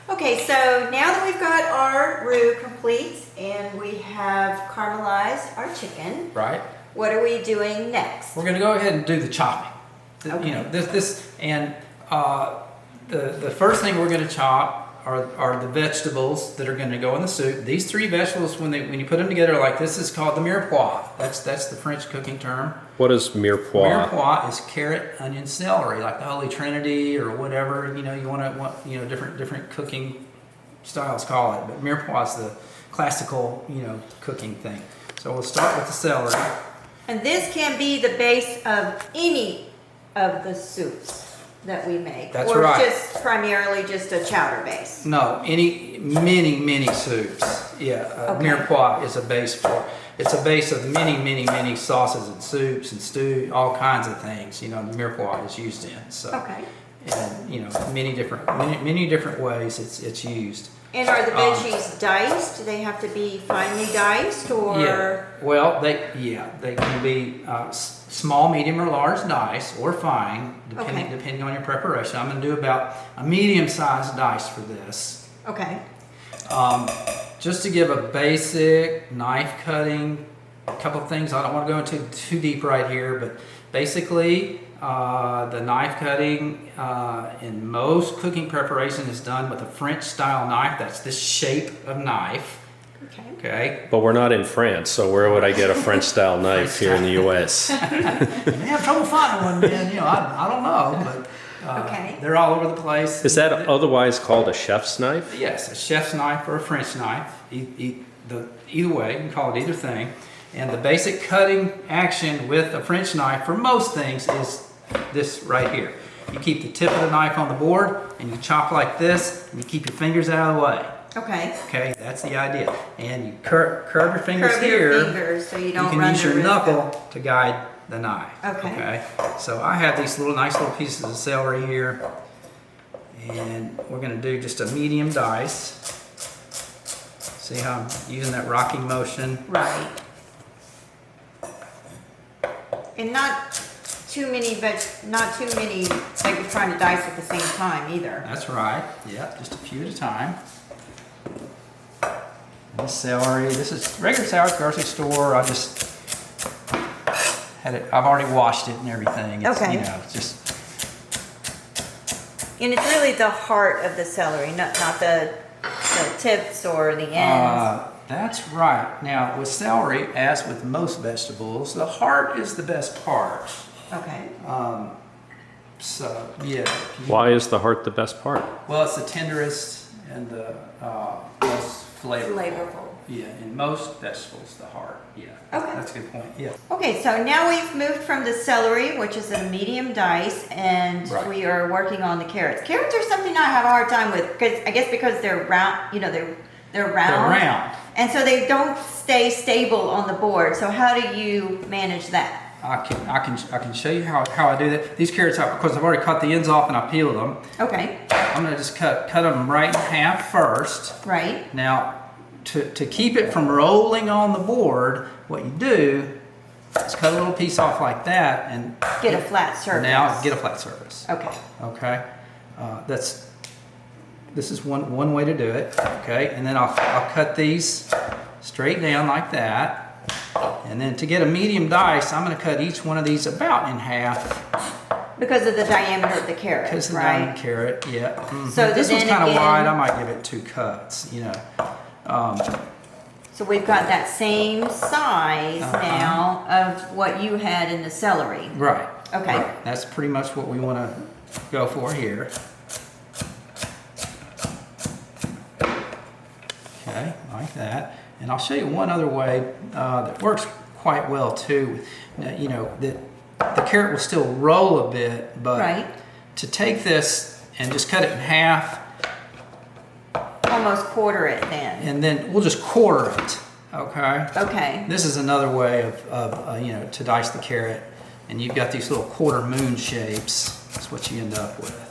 Okay, so now that we've got our roux complete and we have caramelized our chicken, Right. what are we doing next? We're going to go ahead and do the chopping. Okay. You know, the first thing we're going to chop are the vegetables that are going to go in the soup. These three vegetables, when you put them together like this, is called the Mirepoix. That's the French cooking term. What is Mirpoix? Mirepoix is carrot, onion, celery, like the Holy Trinity or whatever you want different cooking styles call it. But Mirepoix is the classical cooking thing. So we'll start with the celery. And this can be the base of any of the soups that we make. That's or right. just primarily just a chowder base. No, many soups. Yeah, Okay. Mirepoix is a base for. It's a base of many sauces and soups and stew, all kinds of things. Mirepoix is used in. So, Okay. and many different ways it's used. And are the veggies diced? Do they have to be finely diced, or? Yeah. Well, they can be small, medium, or large dice, or fine, depending on your preparation. I'm going to do about a medium-sized dice for this. Okay. Just to give a basic knife cutting, a couple of things. I don't want to go into too deep right here, but basically the knife cutting in most cooking preparation is done with a French style knife. That's this shape of knife. Okay. But we're not in France, so where would I get a French style knife here in the U.S.? You may have trouble finding one, man. I don't know, but they're all over the place. Is that otherwise called a chef's knife? Yes, a chef's knife or a French knife. Either way, you can call it either thing. And the basic cutting action with a French knife for most things is this right here. You keep the tip of the knife on the board and you chop like this and you keep your fingers out of the way. Okay. Okay, that's the idea. And you curve your fingers Curve here. your fingers so you don't You run can use the your risk knuckle to guide the knife. Okay. So I have these nice little pieces of celery here. And we're going to do just a medium dice. See how I'm using that rocking motion? Right. And not too many that you're trying to dice at the same time either. That's right. Yeah, just a few at a time. And the celery. This is regular celery, grocery store. I just had it. I've already washed it and everything. It's, Okay. It's just. And it's really the heart of the celery, not the tips or the ends. That's right. Now with celery, as with most vegetables, the heart is the best part. Okay. So yeah. Why is the heart the best part? Well, it's the tenderest and the most flavorful. Flavorful. Yeah, in most vegetables, the heart. Yeah. Okay. That's a good point. Yeah. Okay, so now we've moved from the celery, which is a medium dice, and Right. we are working on the carrots. Carrots are something I have a hard time with, because they're round. They're round. They're round. And so they don't stay stable on the board. So how do you manage that? I can show you how I do that. These carrots, because I've already cut the ends off and I peeled them. Okay. I'm gonna just cut them right in half first. Right. Now, to keep it from rolling on the board, what you do is cut a little piece off like that and Get a flat surface. Now get a flat surface. Okay. Okay. This is one way to do it. Okay, and then I'll cut these straight down like that. And then to get a medium dice, I'm going to cut each one of these about in half. Because of the diameter of the carrot, Because of the right? diamond carrot, yeah. Mhm. So this one's then kind of again- wide. I might give it 2 cuts. So we've got that same size now of what you had in the celery. Right. Okay. Right. That's pretty much what we want to go for here. Okay, like that. And I'll show you one other way that works quite well too. That the carrot will still roll a bit, but Right. to take this and just cut it in half, Almost quarter it then. and then we'll just quarter it. Okay. Okay. This is another way of to dice the carrot, and you've got these little quarter moon shapes. That's what you end up with.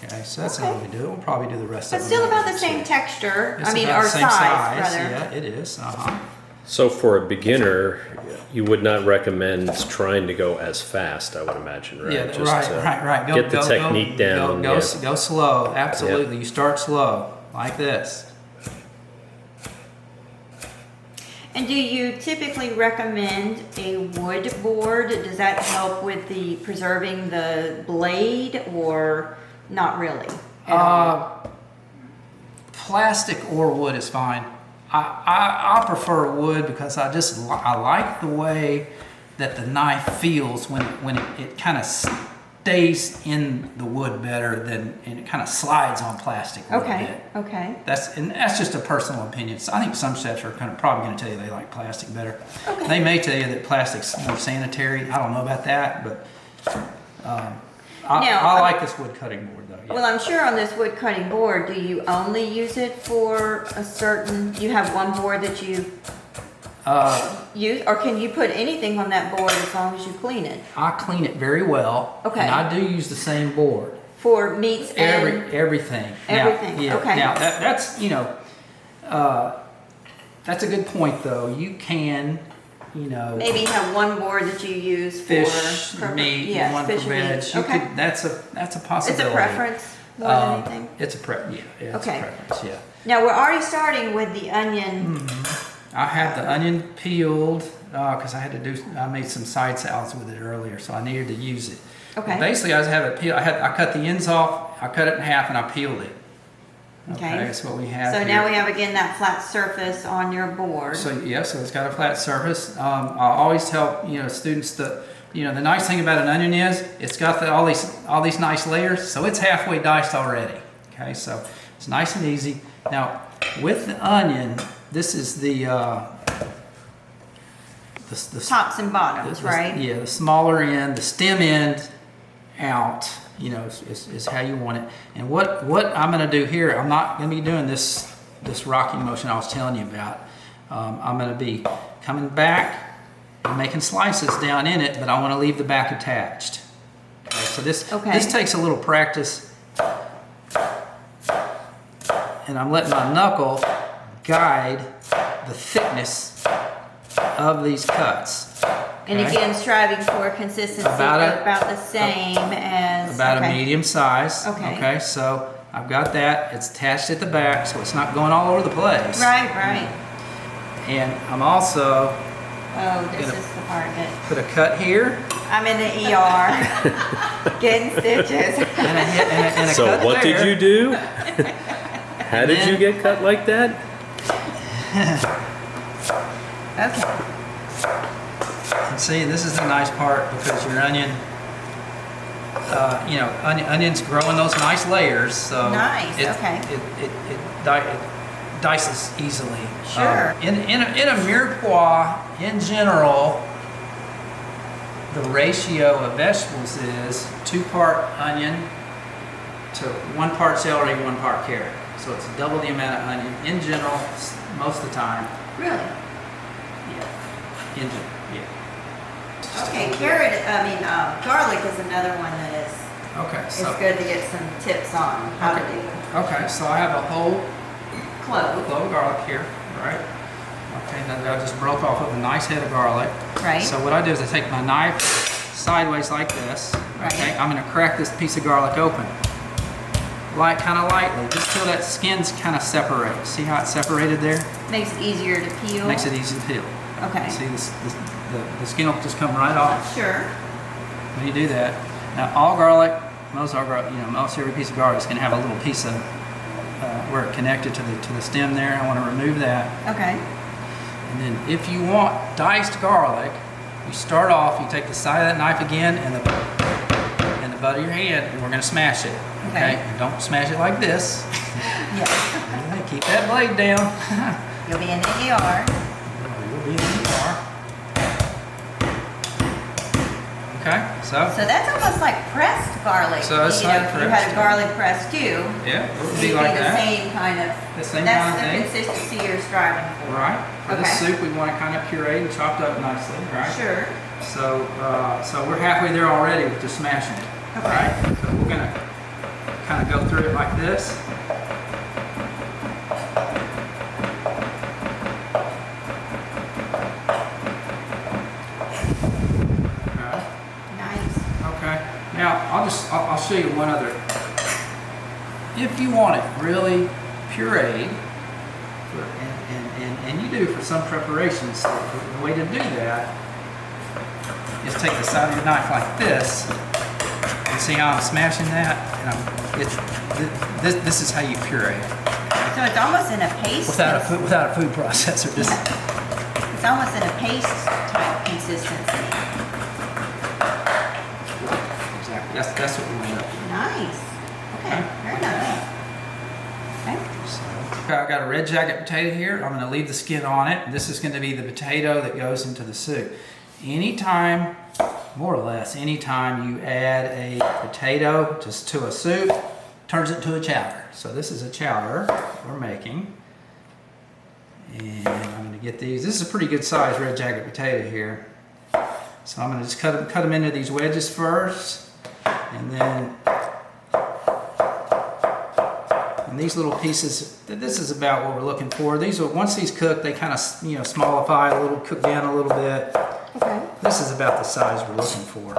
Okay, so that's how we do it. We'll probably do the rest But of it. still about the same texture. It's I mean, about or the same size, rather. Yeah, it is. So for a beginner, you would not recommend trying to go as fast, I would imagine, right? Yeah, Just right, to right. get the technique down. Go Yeah. slow. Absolutely. You start slow, like this. And do you typically recommend a wood board? Does that help with the preserving the blade, or not really at all? Plastic or wood is fine. I prefer wood because I like the way that the knife feels when it kind of stays in the wood better than, and it kind of slides on plastic a little bit. Okay. That's just a personal opinion. So I think some chefs are probably going to tell you they like plastic better. Okay. They may tell you that plastic's more sanitary. I don't know about that, but I like this wood cutting board though. Yeah. Well, I'm sure on this wood cutting board, do you only use it for a certain, you have one board that you use, or can you put anything on that board as long as you clean it? I clean it very well. Okay. And I do use the same board. For meats and... Everything. Everything, Now, yeah, okay. Now that's that's a good point though. You can, maybe have one board that you use fish, for... meat, yes, one fish for and veg. meat. You Okay. could, that's a It's possibility. a preference more than anything? It's a it's Okay. a preference, yeah. Now, we're already starting with the onion. I have the onion peeled because I made some side salads with it earlier, so I needed to use it. Okay. But basically, I just have it peeled. I cut the ends off, I cut it in half, and I peeled it. Okay. That's what we have So here. now we have, again, that flat surface on your board. So yeah, so it's got a flat surface. I always tell students that the nice thing about an onion is it's got all these nice layers, so it's halfway diced already. Okay, so it's nice and easy. Now with the onion, this is the Tops and bottoms, right? Yeah, the smaller end, the stem end out. Is how you want it. And what I'm going to do here, I'm not going to be doing this rocking motion I was telling you about. I'm going to be coming back and making slices down in it, but I want to leave the back attached. Okay, so this takes a little practice, and I'm letting my knuckle guide the thickness of these cuts. And Okay. again, striving for consistency about the same as... About okay. a medium size. Okay. So I've got that. It's attached at the back, so it's not going all over the place. Right. And I'm also Oh, this is the part that... put a cut here I'm in the ER, getting stitches. and a So cut what there. did you do? How did you get cut like that? Okay. And see, this is the nice part because your onion, onions grow in those nice layers. So Nice, okay. It dices easily. Sure. In a Mirepoix, in general, the ratio of vegetables is 2-part onion to 1 part celery, 1 part carrot. So it's double the amount of onion in general, most of the time. Really? Yeah. In general, yeah. Okay, garlic is another one that Okay, is so good to get some tips on how to do. okay, so I have a whole Clove, clove of garlic here, right? Okay, now that I just broke off of a nice head of garlic. right? So what I do is I take my knife sideways like this. Right. Okay, I'm going to crack this piece of garlic open, kind of lightly, just till that skin's kind of separates. See how it's separated there? Makes it easier to peel. Makes it easy to peel. Okay. See, the skin will just come right off Sure. when you do that. Now, all garlic, most every piece of garlic is going to have a little piece of where it connected to the stem there. I want to remove that. Okay. And then if you want diced garlic, you start off, you take the side of that knife again and the butt of your hand, and we're going to smash it. Okay. And don't smash it like this. Yes. Keep that blade down. You'll be in the ER. You'll be in the ER. Okay, so that's almost like pressed garlic. So it's you like know, if you had pressed. a garlic press too. yeah, it would It'd be like the that. same kind of. The same that's kind of the thing. consistency you're striving for. Right. For this Okay. soup, we want it kind of pureed and chopped up nicely, right? Sure. So, so we're halfway there already with just smashing it. Okay. Right? So we're gonna kind of go through it like this. I'll show you one other. If you want it really pureed, and you do for some preparations, the way to do that is take the side of your knife like this. You see how I'm smashing that? And this is how you puree it. So it's almost in a paste. Without a food processor. It's almost in a paste type consistency. Exactly. That's what we want. Nice. Okay. Very nice. Okay. So, I've got a red jacket potato here. I'm going to leave the skin on it. This is going to be the potato that goes into the soup. Anytime, more or less, anytime you add a potato just to a soup, turns it into a chowder. So this is a chowder we're making. And I'm going to get these. This is a pretty good size red jacket potato here. So I'm going to just cut them into these wedges first. And then these little pieces, this is about what we're looking for. These are, once these cook, they kind of, smallify a little, cook down a little bit. Okay. This is about the size we're looking for.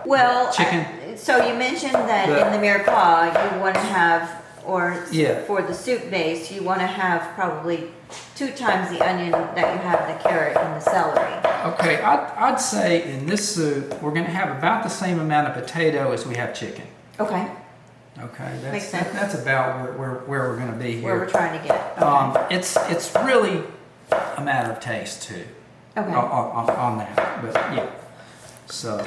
Well, Chicken. So you mentioned that in the Mirepoix you want to have, for the soup base, you want to have probably 2 times the onion that you have the carrot and the celery. Okay, I'd say in this soup we're going to have about the same amount of potato as we have chicken. Okay. Okay, Makes sense. that's about where we're going to be here. Where we're trying to get. Okay. It's really a matter of taste too. Okay. On that, but yeah. So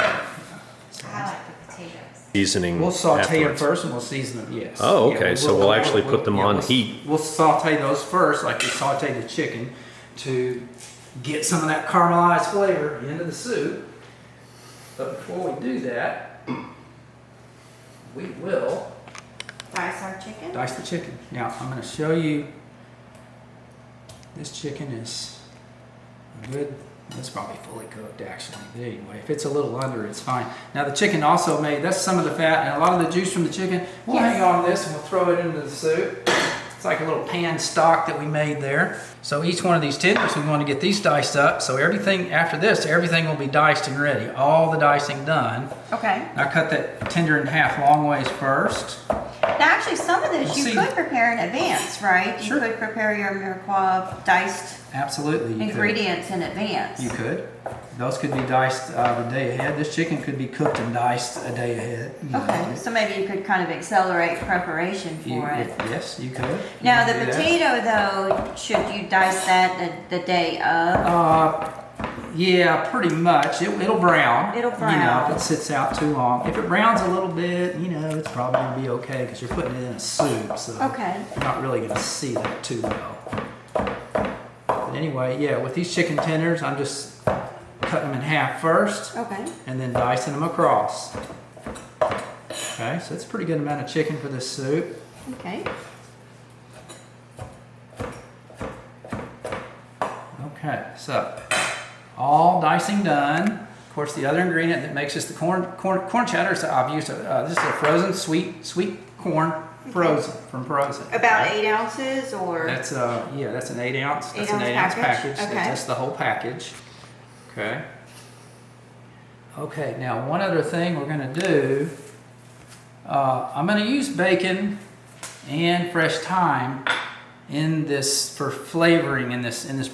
I like the potatoes. Seasoning. we'll saute them afterwards. first and we'll season them. Yes. Oh, okay. Yeah, So we'll actually put them on heat. We'll saute those first, like we saute the chicken, to get some of that caramelized flavor into the soup. But before we do that, we will Dice our chicken. dice the chicken. Now I'm going to show you. This chicken is good. It's probably fully cooked actually. But anyway, if it's a little under, it's fine. Now the chicken also made, that's some of the fat and a lot of the juice from the chicken. We'll hang on to this and we'll throw it into the soup. It's like a little pan stock that we made there. So each one of these tenders, we want to get these diced up. So everything after this, everything will be diced and ready. All the dicing done. Okay. I cut that tender in half long ways first. Now, actually, some of this you See. could prepare in advance, right? Sure. You could prepare your Mirepoix diced Absolutely. You could. ingredients in advance. You could. Those could be diced the day ahead. This chicken could be cooked and diced a day ahead. Okay, so maybe you could kind of accelerate preparation for it. Yes, you could. Now, You the could do that. potato, though, should you dice that the day of? Yeah, pretty much. It'll brown. It'll You know, brown. if it sits out too long. If it browns a little bit, it's probably going to be okay because you're putting it in a soup. So Okay. you're not really going to see that too well. But anyway, yeah, with these chicken tenders, I'm just cutting them in half first Okay. and then dicing them across. Okay, so that's a pretty good amount of chicken for this soup. Okay. Okay, so all dicing done. Of course, the other ingredient that makes this the corn chowder. So I've used this is a frozen sweet corn, frozen from frozen. About 8 ounces, or? That's that's an 8 ounce. That's an 8 8 ounce ounce package? package. Okay. That's the whole package. Okay. Okay. Now one other thing we're going to do. I'm going to use bacon and fresh thyme in this for flavoring in this